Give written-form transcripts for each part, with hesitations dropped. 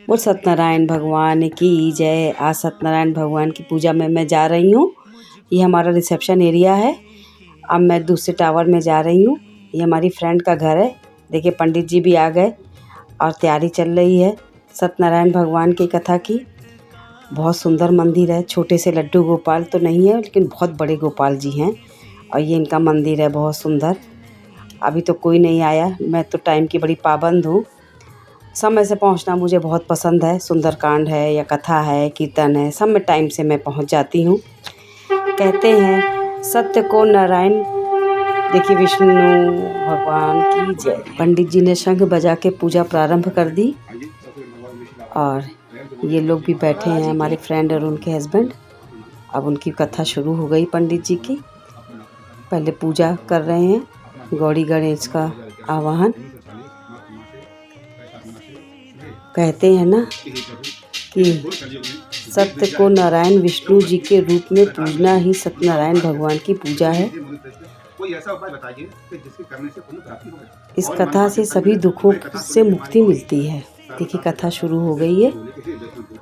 बोल सत्यनारायण भगवान की जय। आज सत्यनारायण भगवान की पूजा में मैं जा रही हूँ। ये हमारा रिसेप्शन एरिया है। अब मैं दूसरे टावर में जा रही हूँ। ये हमारी फ्रेंड का घर है। देखिए पंडित जी भी आ गए और तैयारी चल रही है सत्यनारायण भगवान की कथा की। बहुत सुंदर मंदिर है। छोटे से लड्डू गोपाल तो नहीं है, लेकिन बहुत बड़े गोपाल जी हैं और ये इनका मंदिर है बहुत सुंदर। अभी तो कोई नहीं आया। मैं तो टाइम की बड़ी पाबंद हूँ। समय से पहुंचना मुझे बहुत पसंद है। सुंदरकांड है या कथा है, कीर्तन है, सब में टाइम से मैं पहुंच जाती हूँ। कहते हैं सत्य को नारायण। देखिए विष्णु भगवान की जय। पंडित जी ने शंख बजा के पूजा प्रारंभ कर दी और ये लोग भी बैठे हैं, हमारे फ्रेंड और उनके हस्बैंड। अब उनकी कथा शुरू हो गई पंडित जी की। पहले पूजा कर रहे हैं, गौरी गणेश का आवाहन। कहते हैं ना कि सत्य को नारायण विष्णु जी के रूप में पूजना ही सत्यनारायण भगवान की पूजा है। इस कथा से सभी दुखों से मुक्ति मिलती है। देखिए कथा शुरू हो गई है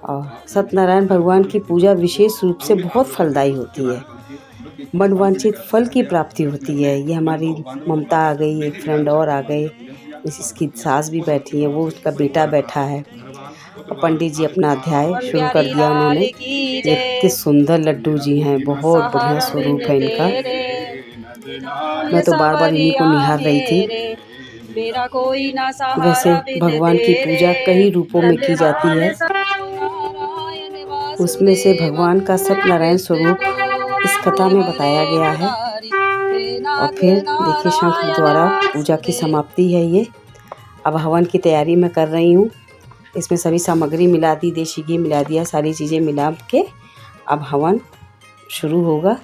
और सत्यनारायण भगवान की पूजा विशेष रूप से बहुत फलदायी होती है। मनवांछित फल की प्राप्ति होती है। ये हमारी ममता आ गई, एक फ्रेंड और आ गए, इसकी सास भी बैठी है, वो उसका बेटा बैठा है और पंडित जी अपना अध्याय शुरू कर दिया उन्होंने। इतने सुंदर लड्डू जी हैं, बहुत बढ़िया स्वरूप है इनका। मैं तो बार बार इन्हीं को निहार रही थी। वैसे भगवान की पूजा कई रूपों में की जाती है। उसमें से भगवान का सत्यनारायण स्वरूप इस कथा में बताया गया है। और फिर देखिए शंख द्वारा पूजा की समाप्ति है ये। अब हवन की तैयारी मैं कर रही हूँ। इसमें सभी सामग्री मिला दी, देशी घी मिला दिया, सारी चीज़ें मिला के अब हवन शुरू होगा।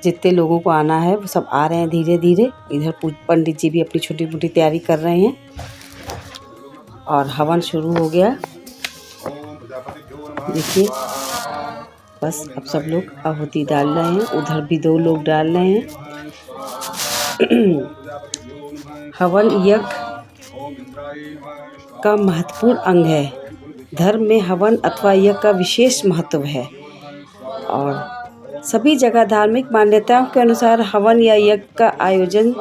जितने लोगों को आना है वो सब आ रहे हैं धीरे धीरे। इधर पंडित जी भी अपनी छोटी मोटी तैयारी कर रहे हैं और हवन शुरू हो गया। देखिए बस अब सब लोग आहुति डाल रहे हैं। उधर भी 2 लोग डाल रहे हैं। हवन यज्ञ का महत्वपूर्ण अंग है। धर्म में हवन अथवा यज्ञ का विशेष महत्व है और सभी जगह धार्मिक मान्यताओं के अनुसार हवन या यज्ञ का आयोजन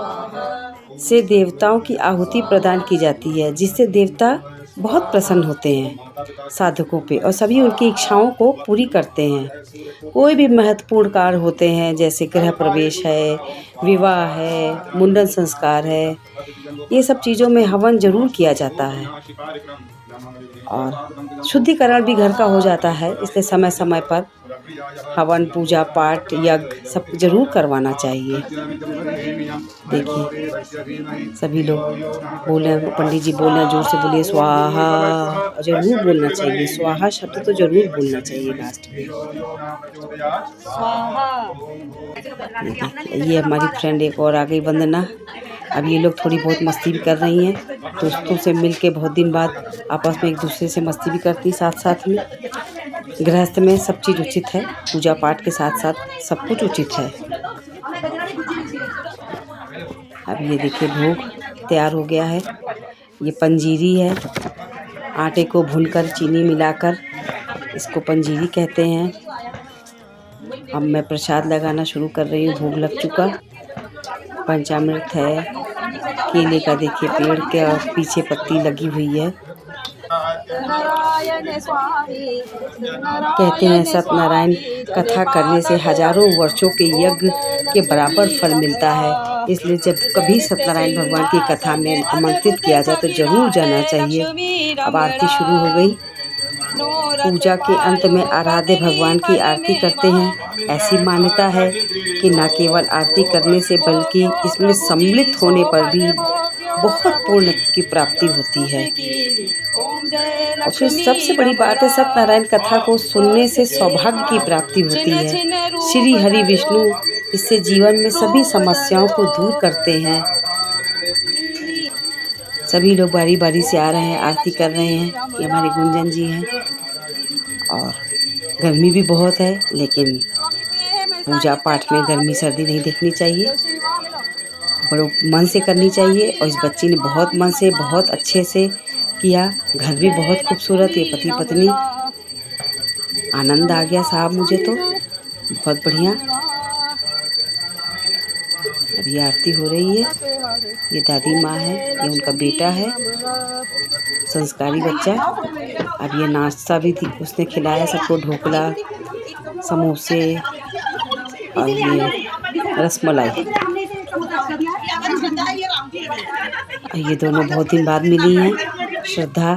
से देवताओं की आहुति प्रदान की जाती है, जिससे देवता बहुत प्रसन्न होते हैं साधकों पे और सभी उनकी इच्छाओं को पूरी करते हैं। कोई भी महत्वपूर्ण कार्य होते हैं, जैसे गृह प्रवेश है, विवाह है, मुंडन संस्कार है, ये सब चीज़ों में हवन जरूर किया जाता है और शुद्धिकरण भी घर का हो जाता है। इसलिए समय समय पर हवन, पूजा पाठ, यज्ञ सब जरूर करवाना चाहिए। देखिए सभी लोग बोले, पंडित जी बोले जोर से बोलिए स्वाहा, जरूर बोलना चाहिए। स्वाहा शब्द तो जरूर बोलना चाहिए लास्ट में। ये हमारी फ्रेंड एक और आ गई, वंदना। अब ये लोग थोड़ी बहुत मस्ती भी कर रही हैं। दोस्तों से मिलके बहुत दिन बाद आपस में एक दूसरे से मस्ती भी करती साथ साथ में। गृहस्थ में सब चीज़ उचित है, पूजा पाठ के साथ साथ सब कुछ उचित है। अब ये देखिए भोग तैयार हो गया है। ये पंजीरी है, आटे को भूनकर चीनी मिलाकर इसको पंजीरी कहते हैं। अब मैं प्रसाद लगाना शुरू कर रही हूँ। भोग लग चुका, पंचामृत है, केले का देखिए पेड़ के और पीछे पत्ती लगी हुई है। कहते हैं सत्यनारायण कथा करने से हजारों वर्षों के यज्ञ के बराबर फल मिलता है। इसलिए जब कभी सत्यनारायण भगवान की कथा में आमंत्रित किया जाए तो जरूर जाना चाहिए। अब आरती शुरू हो गई। पूजा के अंत में आराध्य भगवान की आरती करते हैं। ऐसी मान्यता है कि न केवल आरती करने से बल्कि इसमें सम्मिलित होने पर भी बहुत पुण्य की प्राप्ति होती है। और फिर सबसे बड़ी बात है, सत्यनारायण कथा को सुनने से सौभाग्य की प्राप्ति होती है। श्री हरि विष्णु इससे जीवन में सभी समस्याओं को दूर करते हैं। सभी लोग बारी बारी से आ रहे हैं, आरती कर रहे हैं। ये हमारे गुंजन जी हैं। और गर्मी भी बहुत है, लेकिन पूजा पाठ में गर्मी सर्दी नहीं देखनी चाहिए, बड़े मन से करनी चाहिए। और इस बच्ची ने बहुत मन से, बहुत अच्छे से किया। घर भी बहुत खूबसूरत, ये पति पत्नी। आनंद आ गया साहब मुझे तो, बहुत बढ़िया। अभी आरती हो रही है। ये दादी माँ है, ये उनका बेटा है, संस्कारी बच्चा। अब ये नाश्ता भी उसने खिलाया सबको, ढोकला, समोसे और ये रसमलाई। ये दोनों बहुत दिन बाद मिली हैं, श्रद्धा।